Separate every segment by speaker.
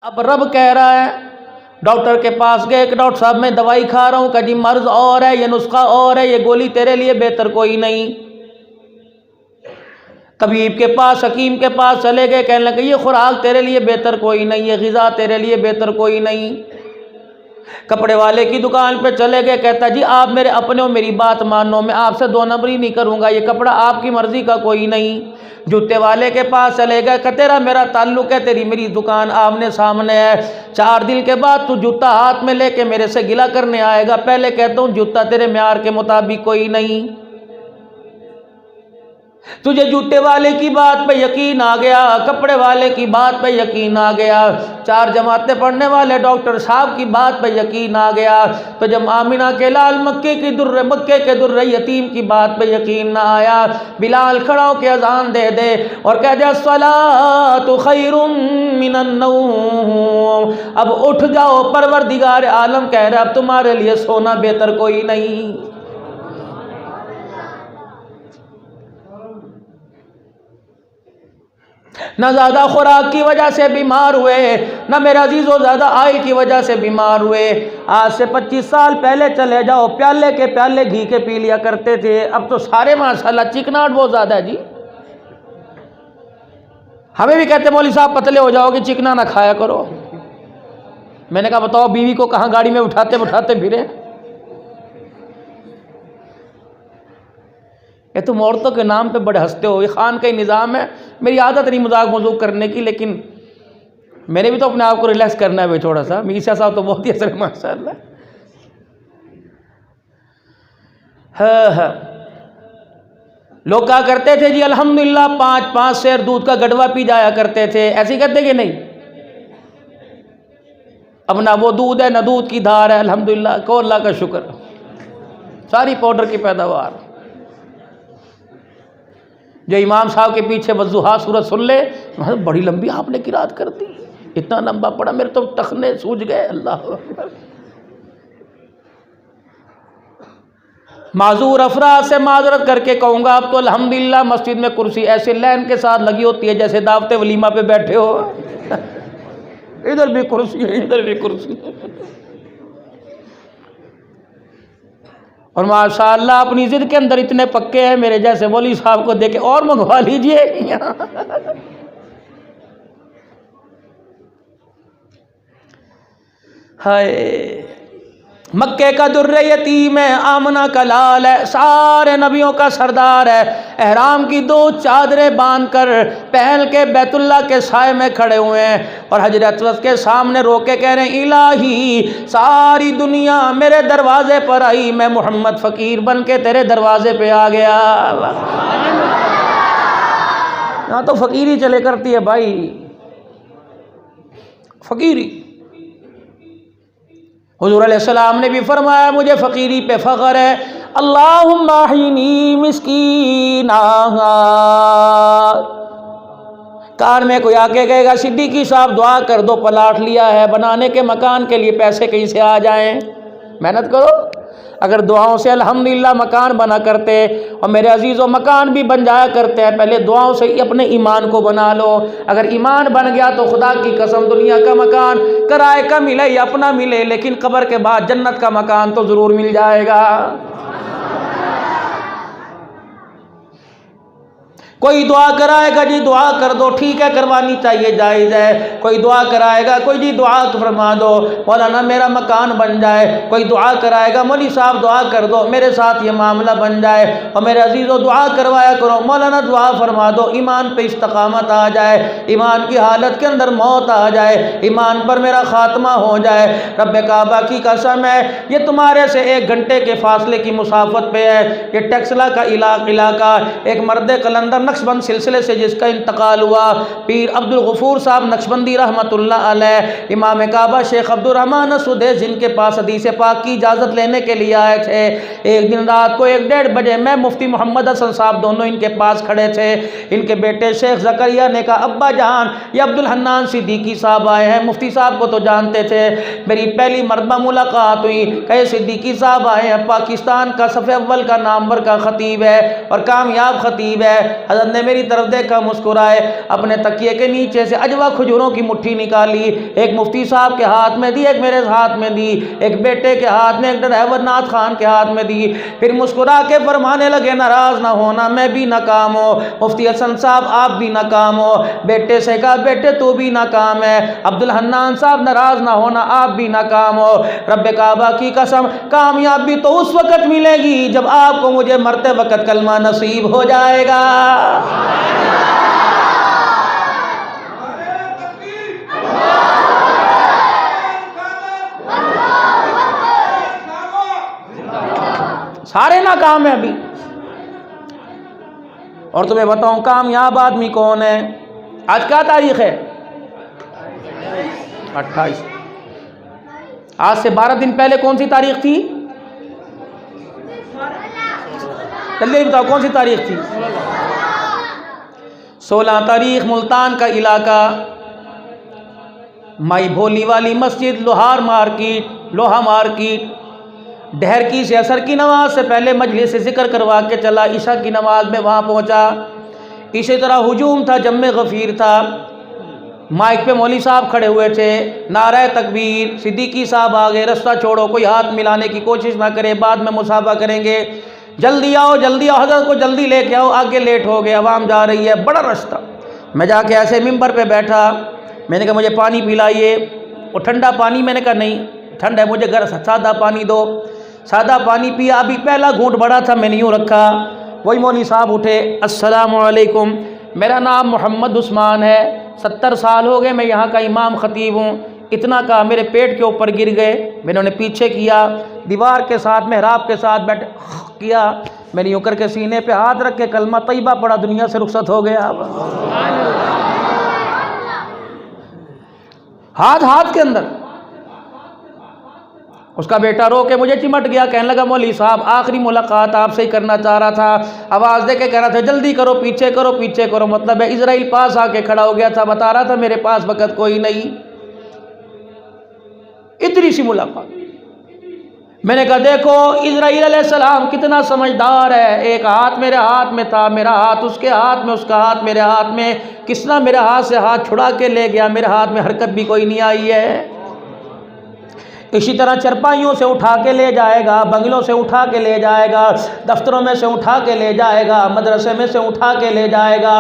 Speaker 1: अब रब कह रहा है, डॉक्टर के पास गए कि डॉक्टर साहब मैं दवाई खा रहा हूँ, कभी मर्ज और है, ये नुस्खा और है, ये गोली तेरे लिए बेहतर कोई नहीं। तबीब के पास, हकीम के पास चले गए, कहने लगे ये खुराक तेरे लिए बेहतर कोई नहीं, ये ग़िज़ा तेरे लिए बेहतर कोई नहीं। कपड़े वाले की दुकान पे चले गए, कहता जी आप मेरे अपने हो, मेरी बात मानो, मैं आपसे दो नंबरी नहीं करूँगा, ये कपड़ा आपकी मर्ज़ी का कोई नहीं। जूते वाले के पास चले गए, कि तेरा मेरा ताल्लुक़ है, तेरी मेरी दुकान आमने सामने है, 4 दिन के बाद तू जूता हाथ में लेके मेरे से गिला करने आएगा, पहले कहता हूँ जूता तेरे म्यार के मुताबिक कोई नहीं। तुझे जूते वाले की बात पे यकीन आ गया, कपड़े वाले की बात पे यकीन आ गया, 4 जमातें पढ़ने वाले डॉक्टर साहब की बात पे यकीन आ गया, तो जब आमिना के लाल मक्के के दुर्रे यतीम की बात पे यकीन ना आया, बिलाल खड़ा होकर अजान दे दे और कह दे अस्सलातु खैरुम मिनन नौम, अब उठ जाओ, परवरदिगार आलम कह रहा है अब तुम्हारे लिए सोना बेहतर कोई नहीं। न ज़्यादा खुराक की वजह से बीमार हुए, न मेरा अजीज़ों ज़्यादा आयल की वजह से बीमार हुए। आज से 25 साल पहले चले जाओ, प्याले के प्याले घी के पी लिया करते थे, अब तो सारे माशाल्लाह चिकनाहट बहुत ज़्यादा है जी। हमें भी कहते मौलवी साहब पतले हो जाओगे, चिकना ना खाया करो। मैंने कहा बताओ बीवी को कहाँ गाड़ी में उठाते उठाते फिरे। ये तुम औरतों के नाम पे बड़े हंसते हो, ये खान का ही निज़ाम है। मेरी आदत नहीं मजाक मजूक करने की, लेकिन मैंने भी तो अपने आप को रिलैक्स करना है भाई थोड़ा सा। मीसा साहब तो बहुत ही असर है माशाल्लाह। हाँ, लोग क्या करते थे जी अल्हम्दुलिल्लाह 5-5 सेर दूध का गड़वा पी जाया करते थे, ऐसे ही करते कि नहीं? अब ना वो दूध है ना दूध की धार है, अल्हम्दुलिल्लाह को अल्लाह का शुक्र, सारी पाउडर की पैदावार। जो इमाम साहब के पीछे वज़ुहा सूरत सुन ले, बड़ी लंबी आपने किरात कर दी, इतना लंबा पड़ा मेरे तो टखने सूझ गए। अल्लाह माजूर अफराद से माजरत करके कहूँगा, अब तो अल्हम्दुलिल्लाह मस्जिद में कुर्सी ऐसे लाइन के साथ लगी होती है जैसे दावत वलीमा पे बैठे हो। इधर भी कुर्सी है, इधर भी कुर्सी है। और माशाअल्लाह अपनी जिद के अंदर इतने पक्के हैं, मेरे जैसे मौलवी साहब को देखे और मंगवा लीजिए। हाय, मक्के का दुर्रे यतीम है, आमना का लाल है, सारे नबियों का सरदार है, एहराम की 2 चादरें बांधकर पहल के बैतुल्लाह के साए में खड़े हुए हैं और हजरत अस्वद के सामने रोके कह रहे हैं इलाही सारी दुनिया मेरे दरवाजे पर आई, मैं मोहम्मद फ़कीर बन के तेरे दरवाजे पे आ गया। यहाँ तो फ़कीरी चले करती है भाई, फ़कीरी। हुज़ूर अलैहिस्सलाम ने भी फरमाया मुझे फ़कीरी पे फ़ख्र है, अल्लाहुम्मा अहीनी मिस्कीना। कार में कोई आके कहेगा सिद्दीकी साहब दुआ कर दो, प्लाट लिया है बनाने के, मकान के लिए पैसे कहीं से आ जाएं, मेहनत करो। अगर दुआओं से अल्हम्दुलिल्लाह मकान बना करते, और मेरे अजीज़ों मकान भी बन जाया करते हैं, पहले दुआओं से ही अपने ईमान को बना लो। अगर ईमान बन गया तो खुदा की कसम दुनिया का मकान किराए का मिले या अपना मिले, लेकिन कब्र के बाद जन्नत का मकान तो ज़रूर मिल जाएगा। कोई दुआ कराएगा जी दुआ कर दो, ठीक है करवानी चाहिए, जायज़ है। कोई दुआ कराएगा, कोई जी दुआ फरमा दो मौलाना मेरा मकान बन जाए, कोई दुआ कराएगा मौलवी साहब दुआ कर दो मेरे साथ ये मामला बन जाए। और मेरे अजीज़ों दुआ करवाया करो, मौलाना दुआ फरमा दो ईमान पे इस्तकामत आ जाए, ईमान की हालत के अंदर मौत आ जाए, ईमान पर मेरा खात्मा हो जाए। रब्बे काबा की कसम है ये तुम्हारे से 1 घंटे के फासले की मुसाफत पे है। ये टेक्सला का इलाका, एक मर्द कलंदर नक्शबंद सिलसिले से जिसका इंतकाल हुआ, पीर अब्दुल गफूर साहब नक्शबंदी रहमतुल्लाह अलैह, इमाम काबा शेख अब्दुल रहमान सुदैस जिनके पास हदीस पाक की इजाज़त लेने के लिए आए थे। एक दिन रात को 1-1:30 बजे मैं मुफ्ती मोहम्मद हसन साहब दोनों इनके पास खड़े थे। इनके बेटे शेख ज़करिया ने कहा अब्बा जान ये अब्दुल हन्नान सिद्दीकी साहब आए हैं, मुफ्ती साहब को तो जानते थे, मेरी पहली मरतबा मुलाकात हुई, कहे सिद्दीकी साहब आए हैं, पाकिस्तान का सफ़े अव्वल का नामवर का ख़तीब है और कामयाब ख़तीब है। हज़रत ने मेरी तरफ देखा, मुस्कुराए, अपने तकिए के नीचे से अजवा खजूरों की मुट्ठी निकाली, एक मुफ्ती साहब के हाथ में दी, एक मेरे हाथ में दी, एक बेटे के हाथ में, एक ड्राइवर नाथ खान के हाथ में दी। फिर मुस्कुरा के फरमाने लगे, नाराज़ ना होना, मैं भी नाकाम हो, मुफ्ती हसन साहब आप भी नाकाम हो। बेटे से कहा, बेटे तू भी नाकाम है। अब्दुल हन्नान साहब, नाराज़ ना होना, आप भी नाकाम हो। रब्बे काबा की कसम, कामयाबी तो उस वक़्त मिलेगी जब आपको मुझे मरते वक़्त कलमा नसीब हो जाएगा। सारे नाकाम है अभी। और तुम्हें बताऊं कामयाब आदमी कौन है? आज क्या तारीख है? 28। आज से 12 दिन पहले कौन सी तारीख थी? जल्दी बताओ कौन सी तारीख थी? 16 तारीख। मुल्तान का इलाका, माई भोली वाली मस्जिद, लोहार मार्केट, लोहा मार्केट, डहर की से असर की नमाज से पहले मजलिस से जिक्र करवा के चला, ईशा की नमाज में वहाँ पहुँचा। इसी तरह हुजूम था, जम्मे गफ़ीर था, माइक पे मौली साहब खड़े हुए थे, नारा तकबीर, सिद्दीकी साहब आ गए, रास्ता छोड़ो, कोई हाथ मिलाने की कोशिश ना करे, बाद में मुसाफा करेंगे, जल्दी आओ जल्दी आओ, हज़रत को जल्दी लेके आओ, आगे लेट हो गए, आवाम जा रही है, बड़ा रास्ता। मैं जाके ऐसे मिंबर पे बैठा, मैंने कहा मुझे पानी पिलाइए। वो ठंडा पानी, मैंने कहा नहीं ठंड है, मुझे घर सादा पानी दो। सादा पानी पिया, अभी पहला घूंट बड़ा था, मैंने यूँ रखा। वही मौली साहब उठे, अस्सलामु अलैकुम, मेरा नाम मोहम्मद उस्मान है, 70 साल हो गए, मैं यहाँ का इमाम ख़तीब हूँ। इतना कहा, मेरे पेट के ऊपर गिर गए। मैंने उन्हें पीछे किया, दीवार के साथ मेहराब के साथ बैठ किया, मैंने यूँ करके सीने पे हाथ रख के कलमा तैयबा पढ़ा, दुनिया से रुखसत हो गया। हाथ के अंदर। उसका बेटा रो के मुझे चिमट गया, कहने लगा मौली साहब आखिरी मुलाकात आपसे ही करना चाह रहा था। आवाज़ दे के कह रहा था जल्दी करो, पीछे करो, पीछे करो। मतलब है इजराइल पास आके खड़ा हो गया था, बता रहा था मेरे पास वक़्त कोई नहीं। इतनी सी मुलाकात। मैंने कहा देखो इजराइल अलैहिस्सलाम कितना समझदार है, एक हाथ मेरे हाथ में था, मेरा हाथ उसके हाथ में, उसका हाथ मेरे हाथ में, किसना मेरे हाथ से हाथ छुड़ा के ले गया, मेरे हाथ में हरकत भी कोई नहीं आई है। इसी तरह चरपाइयों से उठा के ले जाएगा, बंगलों से उठा के ले जाएगा, दफ्तरों में से उठा के ले जाएगा, मदरसे में से उठा के ले जाएगा,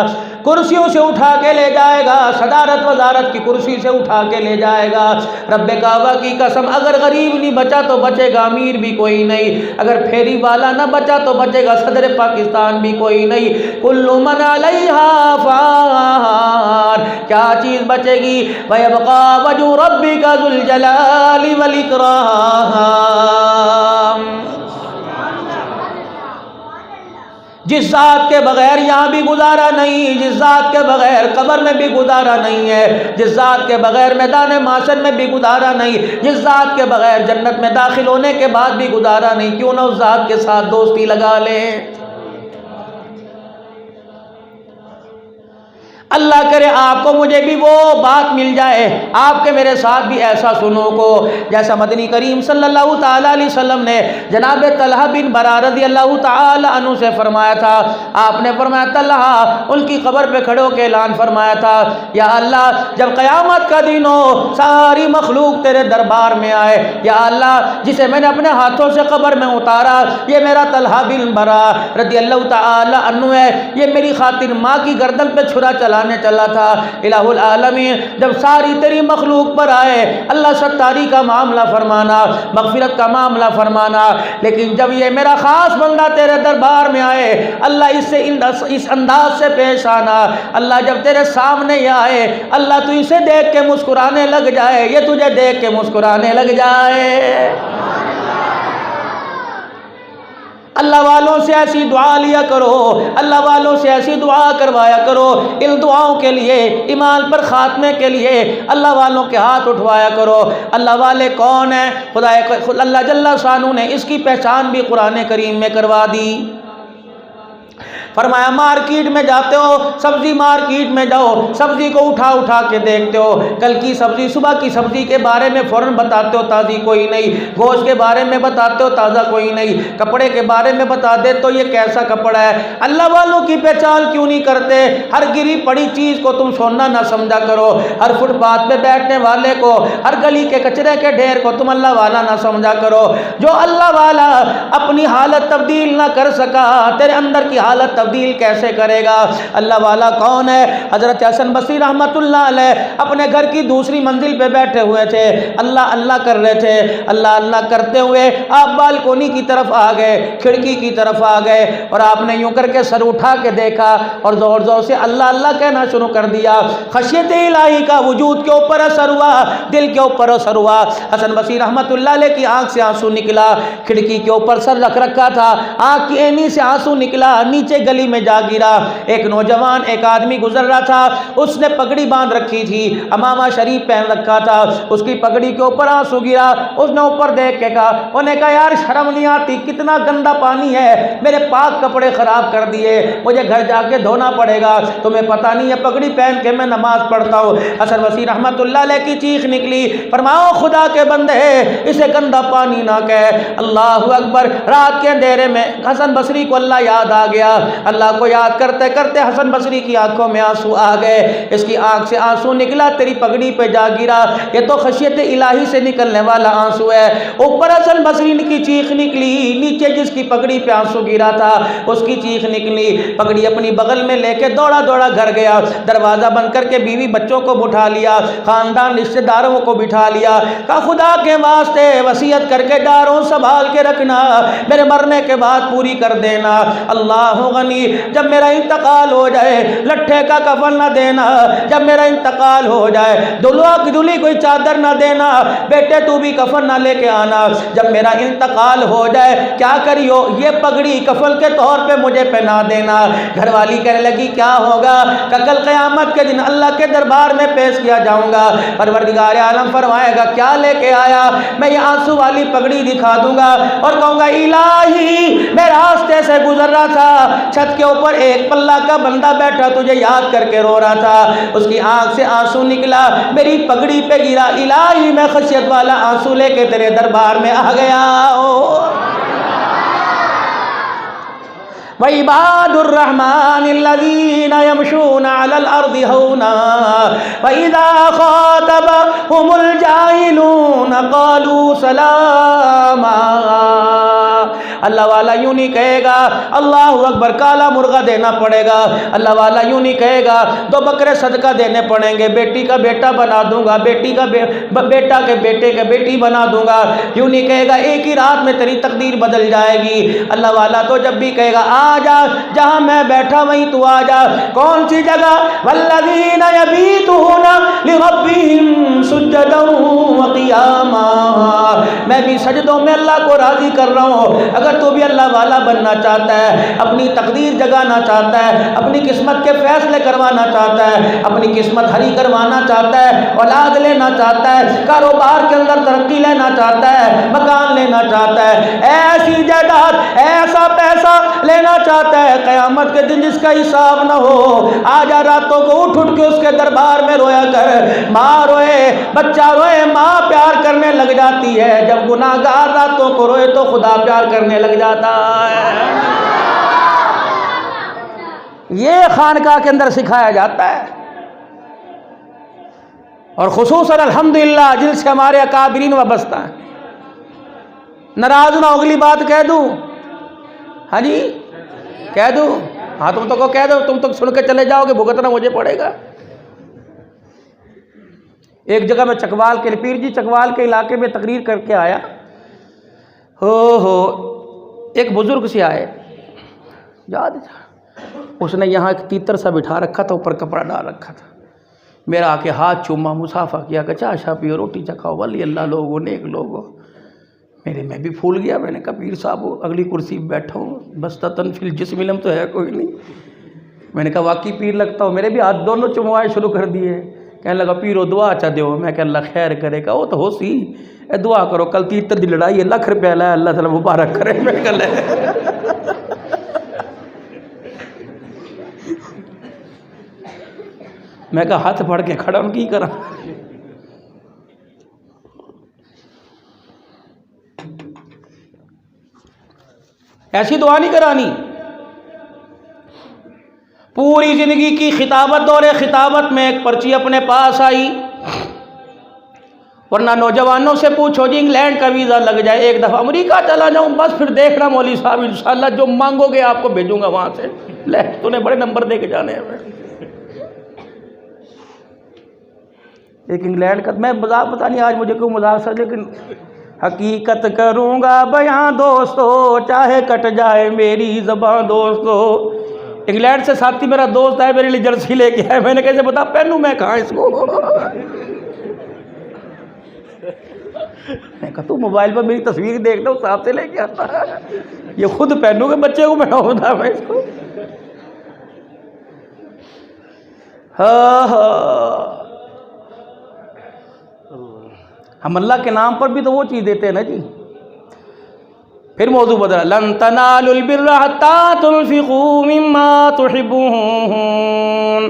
Speaker 1: कुर्सियों से उठा के ले जाएगा, सदारत वजारत की कुर्सी से उठा के ले जाएगा। रब्बे काबा की कसम, अगर गरीब नहीं बचा तो बचेगा अमीर भी कोई नहीं, अगर फेरी वाला ना बचा तो बचेगा सदर पाकिस्तान भी कोई नहीं। कुल्लु मन अलैहा फान, क्या चीज़ बचेगी? वयबका वजू रब्बिका जुल जलाली वल इकराम। जिस ज़ात के बगैर यहाँ भी गुजारा नहीं, जिस ज़ात के बगैर कब्र में भी गुजारा नहीं है, जिस ज़ात के बगैर मैदान माशर में भी गुजारा नहीं, जिस ज़ात के बगैर जन्नत में दाखिल होने के बाद भी गुजारा नहीं, क्यों ना उस ज़ात के साथ दोस्ती लगा लें। अल्लाह करे आपको मुझे भी वो बात मिल जाए, आपके मेरे साथ भी ऐसा सुनो को जैसा मदनी करीम सल्लल्लाहु ताला अलैहि वसल्लम ने जनाब तलहा बिन बरा रज़ी अल्लाह ताला अन्हु से फरमाया था। आपने फरमाया तलहा उनकी कब्र पे खड़े होकर ऐलान फरमाया था, या अल्लाह जब क़यामत का दिन हो सारी मखलूक तेरे दरबार में आए, या अल्लाह जिसे मैंने अपने हाथों से कब्र में उतारा ये मेरा तलहा बिन बरा रज़ी अल्लाह ताला अन्हु है, ये मेरी खातिर माँ की गर्दन पे छुरा चलाने चला था। इलाहुल आलमीन जब सारी तेरी मखलूक पर आए, अल्लाह सत्तारी का मामला फरमाना, मगफिरत का मामला फरमाना, लेकिन जब ये मेरा खास बंदा तेरे दरबार में आए अल्लाह इससे इस अंदाज से पेश आना, अल्लाह जब तेरे सामने ये आए अल्लाह तू इसे देख के मुस्कुराने लग जाए, ये तुझे देख के मुस्कुराने लग जाए। अल्लाह वालों से ऐसी दुआ लिया करो, अल्लाह वालों से ऐसी दुआ करवाया करो, इन दुआओं के लिए ईमान पर ख़ात्मे के लिए अल्लाह वालों के हाथ उठवाया करो। अल्लाह वाले कौन है? अल्लाह जल्ला शानू ने इसकी पहचान भी कुरान करीम में करवा दी। फरमाया मार्केट में जाते हो, सब्जी मार्केट में जाओ, सब्जी को उठा उठा के देखते हो, कल की सब्जी, सुबह की सब्जी के बारे में फौरन बताते हो ताज़ी कोई नहीं, गोश्त के बारे में बताते हो ताज़ा कोई नहीं, कपड़े के बारे में बता दे तो ये कैसा कपड़ा है। अल्लाह वालों की पहचान क्यों नहीं करते? हर गिरी पड़ी चीज़ को तुम सोना ना समझा करो, हर फुटपाथ पे बैठने वाले को, हर गली के कचरे के ढेर को तुम अल्लाह वाला ना समझा करो। जो अल्लाह वाला अपनी हालत तब्दील ना कर सका, तेरे अंदर की हालत तब्दील कैसे करेगा? अल्लाह वाला कौन है? हज़रत हसन बसरी रहमतुल्लाह अलैह अपने घर की दूसरी मंजिल पे बैठे हुए थे, अल्लाह अल्लाह कर रहे थे। अल्लाह अल्लाह करते हुए आप बालकोनी की तरफ आ गए, खिड़की की तरफ आ गए और आपने यूं करके सर उठा के देखा और ज़ोर ज़ोर से अल्लाह अल्लाह कहना शुरू कर दिया। खशियत इलाही का वजूद के ऊपर असर हुआ, दिल के ऊपर असर हुआ। हसन बसरी रहमतुल्लाह अलैह की आंख से आंसू निकला, खिड़की के ऊपर सर रख रखा था, आंख की एनी से आंसू निकला, नीचे गली में जा गिरा। एक नौजवान, एक आदमी गुजर रहा था, उसने पगड़ी बांध रखी थी, अमामा शरीफ पहन रखा था, उसकी पगड़ी के ऊपर आंसू गिरा। उसने ऊपर देख के कहा, उन्हें कहा यार शर्म नहीं आती, कितना गंदा पानी है, मेरे पाक कपड़े खराब कर दिए, मुझे घर जाके धोना पड़ेगा, तुम्हें पता नहीं है पगड़ी पहन के मैं नमाज पढ़ता हूँ। हसन बसरी रहमतुल्लाह अलैह की चीख निकली, फरमाओ खुदा के बंदे इसे गंदा पानी ना कह। अल्लाह अकबर। रात के अंधेरे में हसन बसरी को अल्लाह याद आ गया। अल्लाह को याद करते करते हसन बसरी की आंखों में आंसू आ गए, इसकी आंख से आंसू निकला, तेरी पगड़ी पे जा गिरा, ये तो खशियत इलाही से निकलने वाला आंसू है। ऊपर हसन बसरी की चीख निकली, नीचे जिसकी पगड़ी पे आंसू गिरा था उसकी चीख निकली। पगड़ी अपनी बगल में लेके दौड़ा दौड़ा घर गया, दरवाजा बंद करके बीवी बच्चों को बिठा लिया, खानदान रिश्तेदारों को बिठा लिया, कहा खुदा के वास्ते वसीयत करके डारों संभाल के रखना, मेरे मरने के बाद पूरी कर देना। अल्लाह गनी, जब मेरा इंतकाल हो जाए लट्ठे का कफन ना देना, जब मेरा इंतकाल हो जाए दुल्हा की दुल्ही कोई चादर ना देना, बेटे तू भी कफन ना लेके आना। जब मेरा इंतकाल हो जाए क्या करियो, ये पगड़ी कफन के तौर पे मुझे पहना देना। घरवाली कहने लगी क्या होगा? कल क़यामत के दिन अल्लाह के दरबार में पेश किया जाऊंगा, परवरदिगार आलम फरमाएगा क्या लेके आया? मैं ये आंसू वाली पगड़ी दिखा दूंगा और कहूंगा इलाही मैं रास्ते से गुजर रहा था, छत के ऊपर एक पल्ला का बंदा बैठा तुझे याद करके रो रहा था, उसकी आंख से आंसू निकला, मेरी पगड़ी पे गिरा, इलाही मैं खशियत वाला आंसू लेके तेरे दरबार में आ गया। वइबादुर रहमानिल्लज़ीना यमशूना अलल अर्दि हौना वइज़ा ख़ातबहुमुल जाहिलूना क़ालू सलामा। अल्लाह वाला यूं नहीं कहेगा अल्लाह अकबर काला मुर्गा देना पड़ेगा, अल्लाह वाला यूं नहीं कहेगा 2 बकरे सदका देने पड़ेंगे, बेटी का बेटा बना दूंगा, बेटी का बेटा के बेटे के बेटी बना दूंगा, यूं नहीं कहेगा एक ही रात में तेरी तकदीर बदल जाएगी। अल्लाह वाला तो जब भी कहेगा आ जा, जहां मैं बैठा वहीं तू आ जा। कौन सी जगह? वल्लज़ीना यबीतूना लिरब्बिहिम सुज्जदन व क़ियामा। मैं भी सजदों में अल्लाह को राजी कर रहा हूँ। अगर तू भी अल्लाह वाला बनना चाहता है, अपनी तकदीर जगाना चाहता है, अपनी किस्मत के फैसले करवाना चाहता है, अपनी किस्मत हरी करवाना चाहता है, औलाद लेना चाहता है, कारोबार के अंदर तरक्की लेना चाहता है, मकान लेना चाहता है, ऐसी जायदाद ऐसा पैसा लेना चाहता है क़यामत के दिन जिसका हिसाब न हो, आजा रातों को उठ उठ के उसके दरबार में रोया कर। माँ रोए, बच्चा रोए, माँ प्यार करने लग जाती है। जब गुनाहगार रातों को रोए तो खुदा प्यार करने लग जाता है। ये खानकाह के अंदर सिखाया जाता है। और खुसूसन अल्हम्दुलिल्लाह जिनसे हमारे अकाबिरीन वाबस्ता हैं। नाराज ना अगली बात कह दूं? हाँ जी कह दूं? हाँ तुम तो को कह दो, तुम तो सुन के चले जाओगे, भुगतना मुझे पड़ेगा। एक जगह मैं चकवाल के पीर जी चकवाल के इलाके में तकरीर करके आया, हो एक बुजुर्ग से आए, याद उसने यहाँ एक तीतर सा बिठा रखा था, ऊपर कपड़ा डाल रखा था, मेरा आके हाथ चूमा, मुसाफा किया, कचा आशा पियो, रोटी चखाओ, वली अल्लाह लोगो नेक लोगो। मेरे मैं भी फूल गया, मैंने कहा पीर साहब अगली कुर्सी पर बैठा हूँ, बस तन फिल जिस्मिलम तो है कोई नहीं। मैंने कहा वाकई पीर लगता हूँ, मेरे भी हाथ दोनों चुमवाए शुरू कर दिए। कहने लगा पीरो दुआ अच्छा दो। मैं कह अल्लाह खैर करेगा, वो तो हो सी दुआ करो, कल तीतर की लड़ाई है, लाख रुपया लाया, अल्लाह ताला मुबारक करे। मैं कल मैं कहा हाथ फड़ के खड़ा हूं की करा। ऐसी दुआ नहीं करानी। पूरी जिंदगी की खिताबत, दौरे खिताबत में एक पर्ची अपने पास आई। वरना नौजवानों से पूछो जी इंग्लैंड का वीज़ा लग जाए, एक दफ़ा अमेरिका चला जाऊं, बस फिर देखना मौलवी साहब इंशाल्लाह जो मांगोगे आपको भेजूंगा वहां से। ले तूने बड़े नंबर दे के जाने हैं। एक इंग्लैंड का, मैं मजाक, पता नहीं आज मुझे क्यों मजाक सा, लेकिन हकीकत करूंगा बयां दोस्तों, चाहे कट जाए मेरी ज़बान दोस्तों। इंग्लैंड से साथी मेरा दोस्त है, मेरे लिए जर्सी लेके आया। मैंने कैसे बता पहनूं मैं कहाँ इसको। मैं कहा तू मोबाइल पर मेरी तस्वीर देख लो, साथ से लेके आता है, ये खुद पहनूंगे बच्चे को पहनाऊंगा मैं इसको। हाँ, हम अल्लाह के नाम पर भी तो वो चीज़ देते हैं ना जी। फिर मौजू बदला, लन तनालुल बिर्रा हत्ता तुनफिकू मिम्मा तुहिब्बून।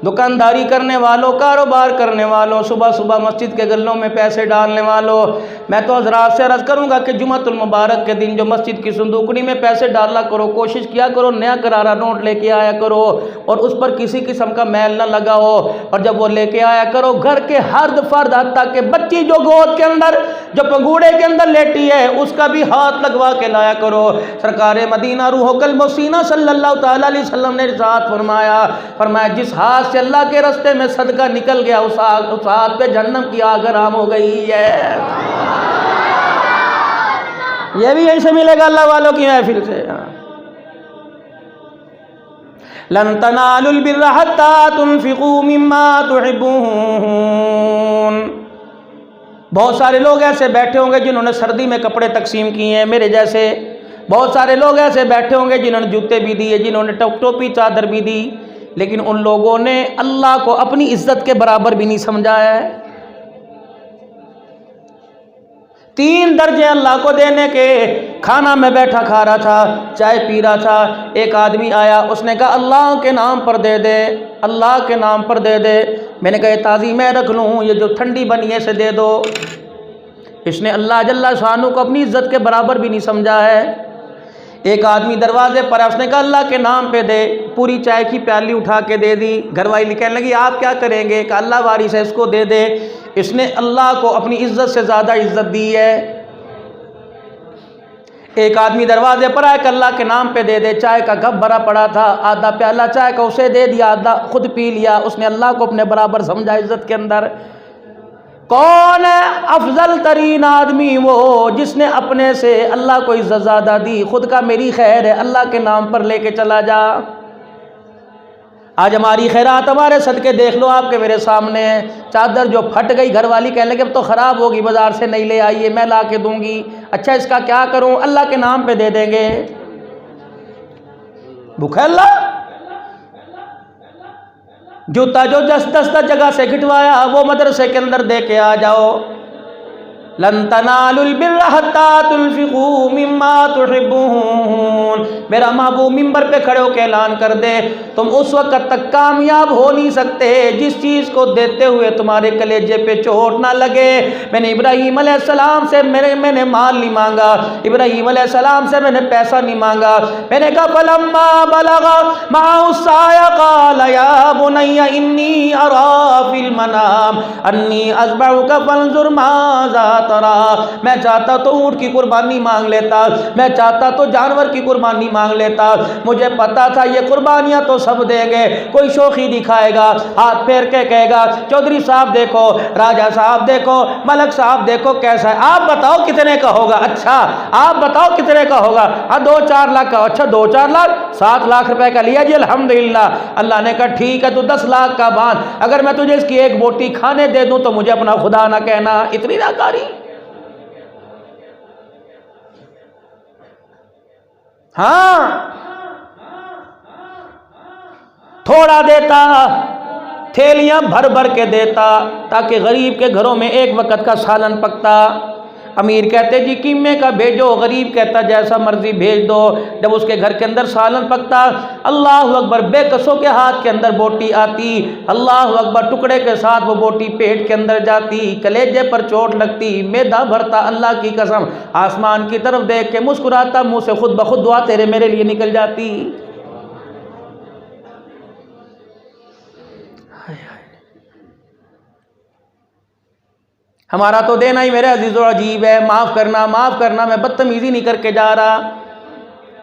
Speaker 1: दुकानदारी करने वालों, कारोबार करने वालों, सुबह सुबह मस्जिद के गल्लों में पैसे डालने वालों, मैं तो हज़रात से अर्ज़ करूँगा कि जुम्मतुल मुबारक के दिन जो मस्जिद की संदूकनी में पैसे डाला करो, कोशिश किया करो नया करारा नोट लेके आया करो और उस पर किसी किस्म का मैल ना लगा हो। और जब वो लेके आया करो, घर के हर फर्द, हत्ता के बच्ची जो गोद के अंदर, जो पंगूड़े के अंदर लेटी है, उसका भी हाथ लगवा के लाया करो। सरकार मदीना रूहुल मुसीना सल्लल्लाहु तआला अलैहि वसल्लम ने इरशाद फरमाया जिस हाथ से अल्लाह के रास्ते में सदका निकल गया उस हाथ पे जन्नम की आग हराम हो गई है। ये भी यहीं से मिलेगा अल्लाह वालों की महफिल से। लन तनालुल बिर्रा हत्ता तुनफिकू मिम्मा तुहिब्बून। बहुत सारे लोग ऐसे बैठे होंगे जिन्होंने सर्दी में कपड़े तकसीम किए हैं, मेरे जैसे। बहुत सारे लोग ऐसे बैठे होंगे जिन्होंने जूते भी दिए, जिन्होंने टोपी चादर भी दी, लेकिन उन लोगों ने अल्लाह को अपनी इज्जत के बराबर भी नहीं समझा है। 3 दर्जे अल्लाह को देने के। खाना में बैठा खा रहा था, चाय पी रहा था, एक आदमी आया, उसने कहा अल्लाह के नाम पर दे दे, अल्लाह के नाम पर दे दे। मैंने कहा ताज़ी मैं रख लूँ, ये जो ठंडी बनी है इसे दे दो। इसने अल्लाह जल्ला शानू को अपनी इज्जत के बराबर भी नहीं समझा है। एक आदमी दरवाजे पर, उसने कहा अल्लाह के नाम पे दे, पूरी चाय की प्याली उठा के दे दी। घरवाली कहने लगी आप क्या करेंगे? कहा अल्लाह वारिस है, इसको दे दे। इसने अल्लाह को अपनी इज्जत से ज़्यादा इज्जत दी है। एक आदमी दरवाजे पर आया कि अल्लाह के नाम पे दे दे। चाय का कप भरा पड़ा था, आधा प्याला चाय का उसे दे दिया, आधा खुद पी लिया। उसने अल्लाह को अपने बराबर समझा इज्जत के अंदर। कौन है अफजल तरीन आदमी? वो जिसने अपने से अल्लाह को इज्जत ज़्यादा दी। खुद का मेरी खैर है, अल्लाह के नाम पर लेके चला जा। आज हमारी खैरात, हमारे सदके देख लो आपके मेरे सामने। चादर जो फट गई, घरवाली कहने लगे अब तो ख़राब होगी, बाज़ार से नहीं ले आइए, मैं ला के दूँगी। अच्छा इसका क्या करूँ? अल्लाह के नाम पे दे देंगे। भूखा अल्लाह। जूता जो 10 जगह से गिटवाया वो मदरसे के अंदर दे के आ जाओ। लन तनालुल बिर्रा हत्ता तुनफिकू मिम्मा तुहिब्बून। मेरा महबूब मिंबर पे खड़े होकर ऐलान कर दे, तुम उस वक्त तक कामयाब हो नहीं सकते जिस चीज़ को देते हुए तुम्हारे कलेजे पे चोट ना लगे। मैंने इब्राहीम अलैहिस्सलाम से मैंने माल नहीं मांगा, इब्राहीम अलैहिस्सलाम से मैंने पैसा नहीं मांगा। मैंने कहा फलम्मा बलगा माअहु साया क़ाल या बुनय्या इन्नी अरा फिल मनाम अन्नी अज़बहुका फंज़ुर माज़ा तरा। मैं चाहता तो ऊँट की कुर्बानी मांग लेता, मैं चाहता तो जानवर की कुर्बानी मांग लेता। मुझे पता था ये कुर्बानियाँ तो सब देंगे, कोई शोखी दिखाएगा, हाथ फेर के कहेगा चौधरी साहब देखो, राजा साहब देखो, मलक साहब देखो कैसा है, आप बताओ कितने का होगा? अच्छा आप बताओ कितने का होगा? हाँ 2-4 लाख का। अच्छा 2-4 लाख, 7 लाख रुपए का लिया जी अल्हम्दुलिल्लाह। अल्लाह ने कहा ठीक है, तो 10 लाख का बांध, अगर मैं तुझे इसकी एक बोटी खाने दे दूं तो मुझे अपना खुदा ना कहना। इतनी नाकारी। हाँ थोड़ा देता, थैलियां भर भर के देता ताकि गरीब के घरों में एक वक्त का सालन पकता। अमीर कहते जी कीमे का भेजो, गरीब कहता जैसा मर्जी भेज दो। जब उसके घर के अंदर सालन पकता, अल्लाह अकबर, बेकसों के हाथ के अंदर बोटी आती, अल्लाह अकबर, टुकड़े के साथ वो बोटी पेट के अंदर जाती, कलेजे पर चोट लगती, मैदा भरता, अल्लाह की कसम आसमान की तरफ देख के मुस्कुराता, मुंह से खुद ब खुद दुआ तेरे मेरे लिए निकल जाती। हमारा तो देना ही मेरे अजीज़ों अजीब है। माफ़ करना, मैं बदतमीज़ी नहीं करके जा रहा।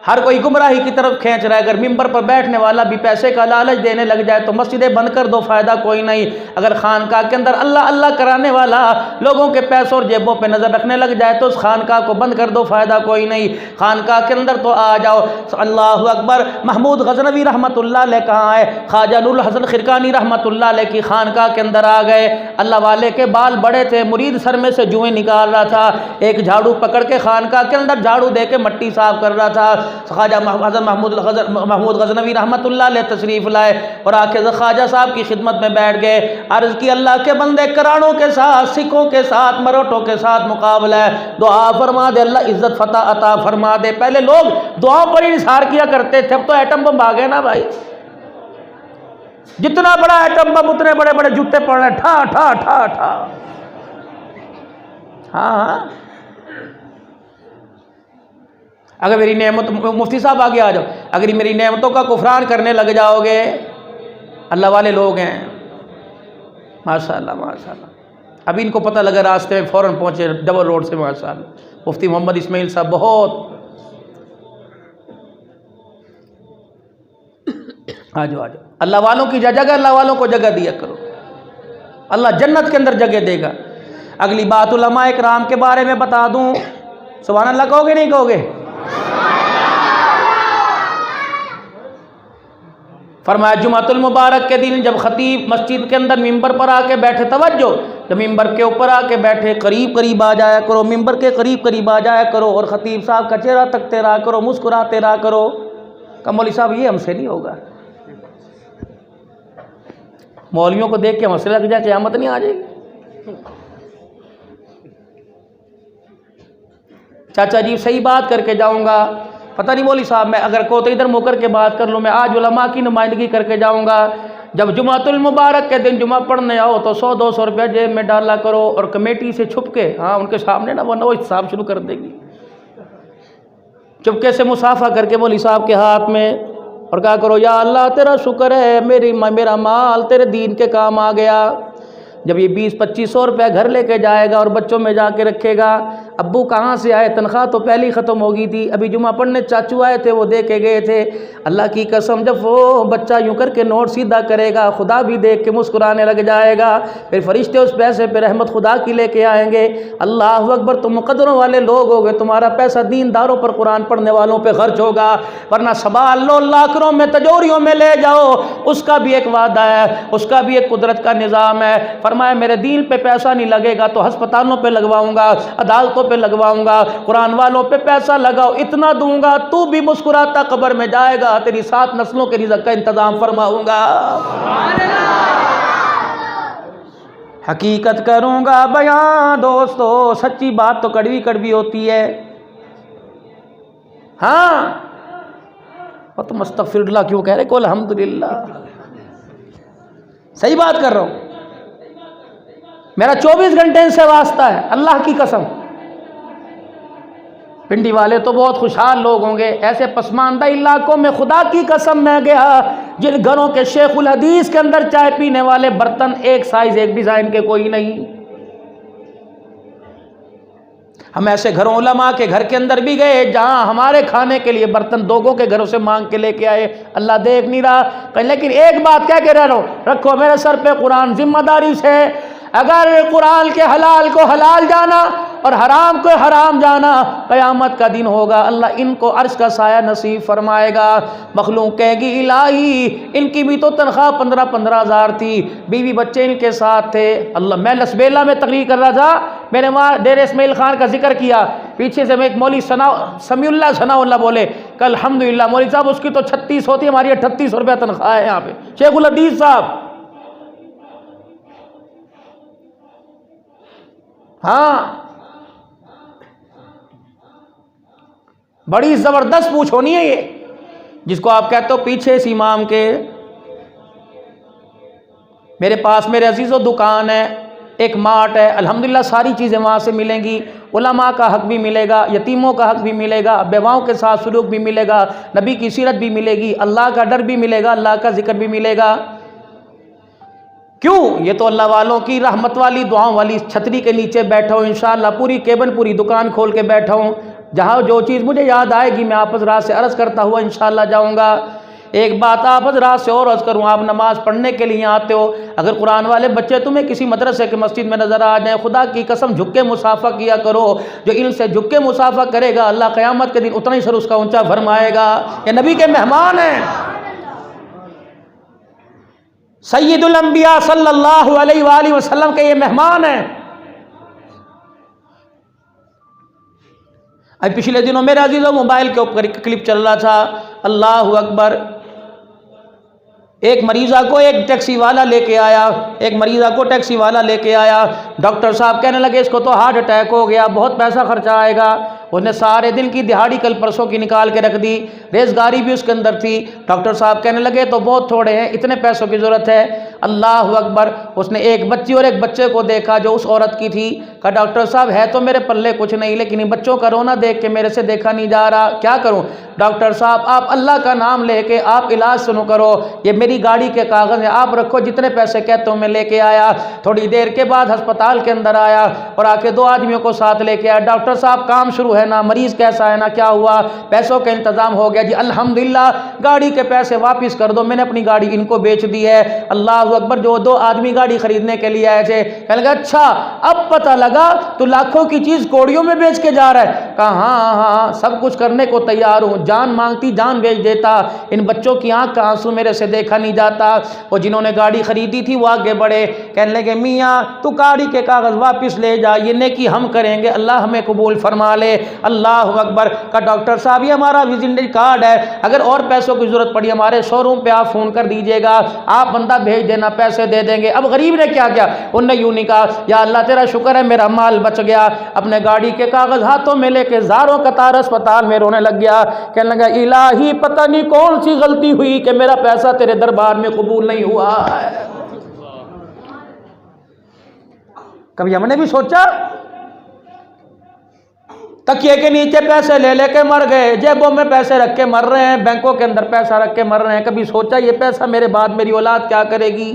Speaker 1: हर कोई गुमराही की तरफ खींच रहा है। अगर मिंबर पर बैठने वाला भी पैसे का लालच देने लग जाए तो मस्जिदें बंद कर दो, फ़ायदा कोई नहीं। अगर खानकाह के अंदर अल्लाह अल्लाह कराने वाला लोगों के पैसों और जेबों पे नज़र रखने लग जाए तो उस खानकाह को बंद कर दो, फ़ायदा कोई नहीं। खानकाह के अंदर तो आ जाओ। अल्लाह अकबर। महमूद गज़नवी रहमतुल्लाह अलैह कहाँ है? ख्वाजा नूरुल हसन खिरकानी रहमतुल्लाह अलैह की खानकाह के अंदर आ गए। अल्लाह वाले के बाल बड़े थे, मुरीद सर में से जुएँ निकाल रहा था, एक झाड़ू पकड़ के खानकाह के अंदर झाड़ू दे के मट्टी साफ कर रहा था। ख्वाजा महमूद गज़नवी रहमतुल्लाह अलैह तशरीफ़ लाए और आके ख्वाजा साहब की खिदमत में बैठ गए। अर्ज़ की अल्लाह के बंदे, कराड़ों के साथ, सिखों के साथ, मरोटों के साथ मुकाबला है, दुआ फरमा दे अल्लाह, इज़्ज़त फतह अता फरमा दे। पहले लोग दुआ पर ही निसार किया करते थे, अब तो एटम बम आ गए ना भाई। जितना बड़ा एटम बम उतने बड़े बड़े जूते पड़ रहे, ठा ठा ठा ठा। हाँ, अगर मेरी नेमत, मुफ्ती साहब आगे आ जाओ, अगर मेरी नेमतों का कुफरान करने लग जाओगे, अल्लाह वाले लोग हैं माशाअल्लाह माशाअल्लाह। अभी इनको पता लगा, रास्ते में फ़ौरन पहुँचे डबल रोड से माशाअल्लाह। मुफ्ती मोहम्मद इस्माइल साहब बहुत। आ जाओ। अल्लाह वालों की जगह, अल्लाह वालों को जगह दिया करो, अल्लाह जन्नत के अंदर जगह देगा। अगली बात उलमाए किराम के बारे में बता दूं, सुभान अल्लाह कहोगे नहीं कहोगे? फरमाया जुमातुल मुबारक के दिन जब खतीब मस्जिद के अंदर मिंबर पर आके बैठे, तवज्जो, जब मिंबर के ऊपर आके बैठे, करीब करीब आ जाया करो, मिंबर के करीब करीब आ जाया करो और खतीब साहब का चेहरा तकते रहा करो, मुस्कुराते रहा करो। कहा मौलवी साहब ये हमसे नहीं होगा, मौलवियों को देख के हमसे लग जाए क़यामत नहीं आ जाएगी। चाचा जी सही बात करके जाऊंगा, पता नहीं मौलवी साहब, मैं अगर को तो इधर मुकर के बात कर लो, मैं आज उलमा की नुमाइंदगी करके जाऊंगा। जब जुमातुल मुबारक के दिन जुमा पढ़ने आओ तो 100-200 रुपया जेब में डाला करो और कमेटी से छुप के, हाँ उनके सामने ना वो हिसाब शुरू कर देगी, चुपके से मुसाफा करके मौलवी साहब के हाथ में और कहा करो या अल्लाह तेरा शुक्र है मेरा माल तेरे दीन के काम आ गया। जब ये 20-2500 रुपया घर लेके जाएगा और बच्चों में जाके रखेगा, अब्बू कहाँ से आए, तनख्वाह तो पहले ही ख़त्म हो गई थी, अभी जुमा पढ़ने चाचू आए थे वो दे के गए थे। अल्लाह की कसम जब वो बच्चा यूँ करके नोट सीधा करेगा, खुदा भी देख के मुस्कुराने लग जाएगा, फिर फरिश्ते उस पैसे पे रहमत खुदा की लेके आएंगे। अल्लाह अकबर, तुम मुकद्दरों वाले लोग हो गए, तुम्हारा पैसा दीनदारों पर, कुरान पढ़ने वालों पर खर्च होगा, वरना सवाल लो लाखों में तजोरियों में ले जाओ, उसका भी एक वादा है, उसका भी एक कुदरत का निज़ाम है। फरमाया मेरे दीन पे पैसा नहीं लगेगा तो अस्पतालों पे लगवाऊंगा, अदालतों पे लगवाऊंगा, कुरान वालों पे पैसा लगाओ, इतना दूंगा तू भी मुस्कुराता कब्र में जाएगा, तेरी 7 नस्लों के रिज़्क़ का इंतजाम फरमाऊंगा। हकीकत करूंगा बयां दोस्तों, सच्ची बात तो कड़वी कड़वी होती है। हाँ और तुम अस्तगफिरुल्लाह क्यों कह रहे, को अल्हम्दुलिल्लाह, सही बात कर रहा हूं, मेरा 24 घंटे इनसे वास्ता है, अल्लाह की कसम। पिंडी वाले तो बहुत खुशहाल लोग होंगे, ऐसे पसमानदा इलाकों में खुदा की कसम मैं गया जिन घरों के शेखुल हदीस के अंदर चाय पीने वाले बर्तन एक साइज एक डिज़ाइन के कोई नहीं। हम ऐसे घरों उलमा के घर के अंदर भी गए जहां हमारे खाने के लिए बर्तन दोगों के घरों से मांग के लेके आए, अल्लाह देख नहीं रहा। लेकिन एक बात कह के रह रहा हूं, रखो मेरे सर पे कुरान जिम्मेदारी से, अगर कुरान के हलाल को हलाल जाना और हराम को हराम जाना, क़यामत का दिन होगा अल्लाह इनको अर्श का साया नसीब फरमाएगा। मखलूक कहेगी इलाही इनकी भी तो तनख्वाह 15-15 हज़ार थी, बीवी बच्चे इनके साथ थे। अल्लाह, मैं लसबेला में तकरीर कर रहा था, मैंने वहाँ डेरे इस्माइल खान का जिक्र किया, पीछे से मैं एक मौली समीउल्लाह सनाउल्लाह बोले कल अल्हम्दुलिल्लाह मौली साहब उसकी तो 36 होती है, हमारी 38 रुपया तनख्वाह है यहाँ पे। शेखुल हदीस साहब, हाँ बड़ी ज़बरदस्त पूछ होनी है ये, जिसको आप कहते हो पीछे इस इमाम के। मेरे पास मेरे अजीज़ों दुकान है, एक मार्ट है, अल्हम्दुलिल्लाह सारी चीज़ें वहाँ से मिलेंगी। उलमा का हक़ भी मिलेगा, यतीमों का हक़ भी मिलेगा, बेवाओं के साथ सुलूक भी मिलेगा, नबी की सीरत भी मिलेगी, अल्लाह का डर भी मिलेगा, अल्लाह का जिक्र भी मिलेगा। क्यों? ये तो अल्लाह वालों की रहमत वाली दुआओं वाली छतरी के नीचे बैठा हूँ इंशाअल्लाह, पूरी केबल पूरी दुकान खोल के बैठा हूँ। जहाँ जो चीज़ मुझे याद आएगी मैं आप हज़रात से अर्ज़ करता हुआ इंशाअल्लाह जाऊँगा। एक बात आप हज़रात से और अर्ज़ करूँ, आप नमाज़ पढ़ने के लिए आते हो, अगर कुरान वाले बच्चे तुम्हें किसी मदरसे के मस्जिद में नज़र आ जाए, खुदा की कसम झुक के मुसाफ़ा किया करो। जो इनसे झुक के मुसाफ़ा करेगा अल्लाह क़यामत के दिन उतना ही सर उसका ऊँचा फरमाएगा। ये नबी के मेहमान हैं, सय्यदुल अंबिया सल्लल्लाहु अलैहि वसल्लम के ये मेहमान हैं। अब पिछले दिनों मेरे अजीज़ों मोबाइल के ऊपर क्लिप चल रहा था, अल्लाहु अकबर, एक मरीज़ा को एक टैक्सी वाला लेके आया, एक मरीज़ा को टैक्सी वाला लेके आया। डॉक्टर साहब कहने लगे इसको तो हार्ट अटैक हो गया, बहुत पैसा खर्चा आएगा। उसने सारे दिन की दिहाड़ी कल परसों की निकाल के रख दी, रेज़गारी भी उसके अंदर थी। डॉक्टर साहब कहने लगे तो बहुत थोड़े हैं, इतने पैसों की ज़रूरत है। अल्लाह अकबर, उसने एक बच्ची और एक बच्चे को देखा जो उस औरत की थी। कहा डॉक्टर साहब है तो मेरे पल्ले कुछ नहीं, लेकिन इन बच्चों का रोना देख के मेरे से देखा नहीं जा रहा, क्या करूं? डॉक्टर साहब आप अल्लाह का नाम लेके आप इलाज सुनो करो, ये मेरी गाड़ी के कागज़ हैं, आप रखो, जितने पैसे कहते हो मैं लेके आया। थोड़ी देर के बाद अस्पताल के अंदर आया और आके दो आदमियों को साथ लेके आया। डॉक्टर साहब काम शुरू है ना, मरीज़ कैसा है ना, क्या हुआ? पैसों का इंतज़ाम हो गया जी, अल्हम्दुलिल्लाह, गाड़ी के पैसे वापस कर दो, मैंने अपनी गाड़ी इनको बेच दी है। अल्लाह अकबर, जो दो आदमी गाड़ी खरीदने के लिए आए थे, कहने लगा अच्छा अब पता लगा तो लाखों की चीज़ कौड़ियों में बेच के जा रहा है। कहा हाँ हाँ सब कुछ करने को तैयार हूँ, जान मांगती जान बेच देता, इन बच्चों की आंख का आंसू मेरे से देखा नहीं जाता। और जिन्होंने गाड़ी खरीदी थी वो आगे बढ़े, कहने लगे मियाँ तू गाड़ी के कागज़ वापस ले जा, ये नेकी हम करेंगे, अल्लाह हमें कबूल फरमा ले। अल्लाह अकबर। का डॉक्टर साहब ये हमारा विजिटिंग कार्ड है, अगर और पैसों की ज़रूरत पड़ी हमारे शोरूम पे आप फ़ोन कर दीजिएगा, आप बंदा भेज देना, पैसे दे देंगे। अब गरीब ने क्या किया, उनने यूँ नहीं कहा या अल्लाह तेरा शुक्र है मेरा माल बच गया, अपने गाड़ी के कागज़ हाथों में लेके ज़ारों कतार अस्पताल में रोने लग गया। कहने लगा इलाही पता नहीं कौन सी गलती हुई कि मेरा पैसा तेरे दरबार में कबूल नहीं हुआ है। कभी हमने भी सोचा? तकिए के नीचे पैसे ले लेके मर गए, जेबों में पैसे रख के मर रहे हैं, बैंकों के अंदर पैसा रख के मर रहे हैं। कभी सोचा ये पैसा मेरे बाद मेरी औलाद क्या करेगी?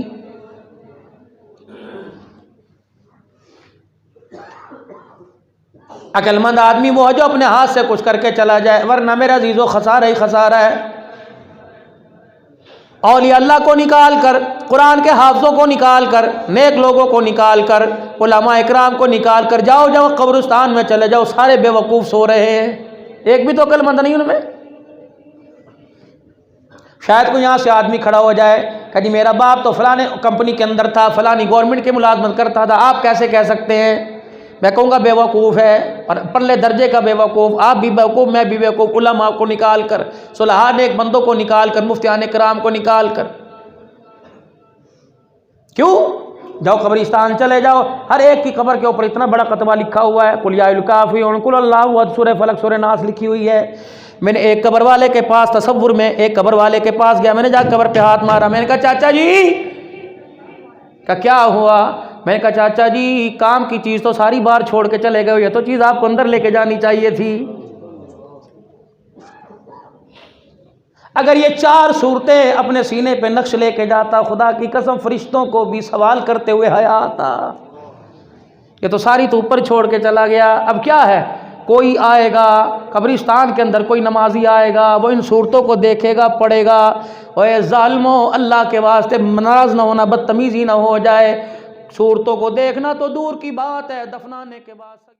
Speaker 1: अक्लमंद आदमी वो है जो अपने हाथ से कुछ करके चला जाए, वरना मेरा अजीज़ों खसारा ही खसारा है। औलिया अल्लाह को निकाल कर, कुरान के हाफिज़ों को निकाल कर, नेक लोगों को निकाल कर, उलमा इकराम को निकाल कर, जाओ जाओ कब्रिस्तान में चले जाओ, सारे बेवकूफ़ सो रहे हैं, एक भी तो अक्लमंद नहीं उनमें। शायद कोई यहाँ से आदमी खड़ा हो जाए कि जी मेरा बाप तो फलाने कंपनी के अंदर था, फलानी गवर्नमेंट की मुलाजमत करता था, आप कैसे कह सकते हैं? मैं कहूँगा बेवकूफ़ है, पर परले दर्जे का बेवकूफ़, आप भी बेवकूफ़ मैं भी बेवकूफ़। उलमा को निकाल कर, सुलहा नेक बंदों को निकाल कर, मुफ्तियान किराम को निकाल कर, क्यों? जाओ कब्रिस्तान चले जाओ, हर एक की कब्र के ऊपर इतना बड़ा कतबा लिखा हुआ है, कुल या काफ़िरून कुल अल्लाहु अहद, सूरह फलक सूरह नास लिखी हुई है। मैंने एक कब्र वाले के पास, तसव्वुर में एक कब्र वाले के पास गया, मैंने जाकर कब्र पे हाथ मारा, मैंने कहा चाचा जी का क्या हुआ? मैंने कहा चाचा जी काम की चीज़ तो सारी बार छोड़ के चले गए, ये तो चीज़ आपको अंदर लेके जानी चाहिए थी। अगर ये चार सूरतें अपने सीने पे नक्श लेके जाता, खुदा की कसम फरिश्तों को भी सवाल करते हुए हया आता। ये तो सारी तो ऊपर छोड़ के चला गया। अब क्या है, कोई आएगा कब्रिस्तान के अंदर, कोई नमाजी आएगा, वो इन सूरतों को देखेगा, पढ़ेगा, ओए ज़ालिमो अल्लाह के वास्ते नाराज़ ना होना, बदतमीज़ी ना हो जाए। सूरतों को देखना तो दूर की बात है, दफनाने के बाद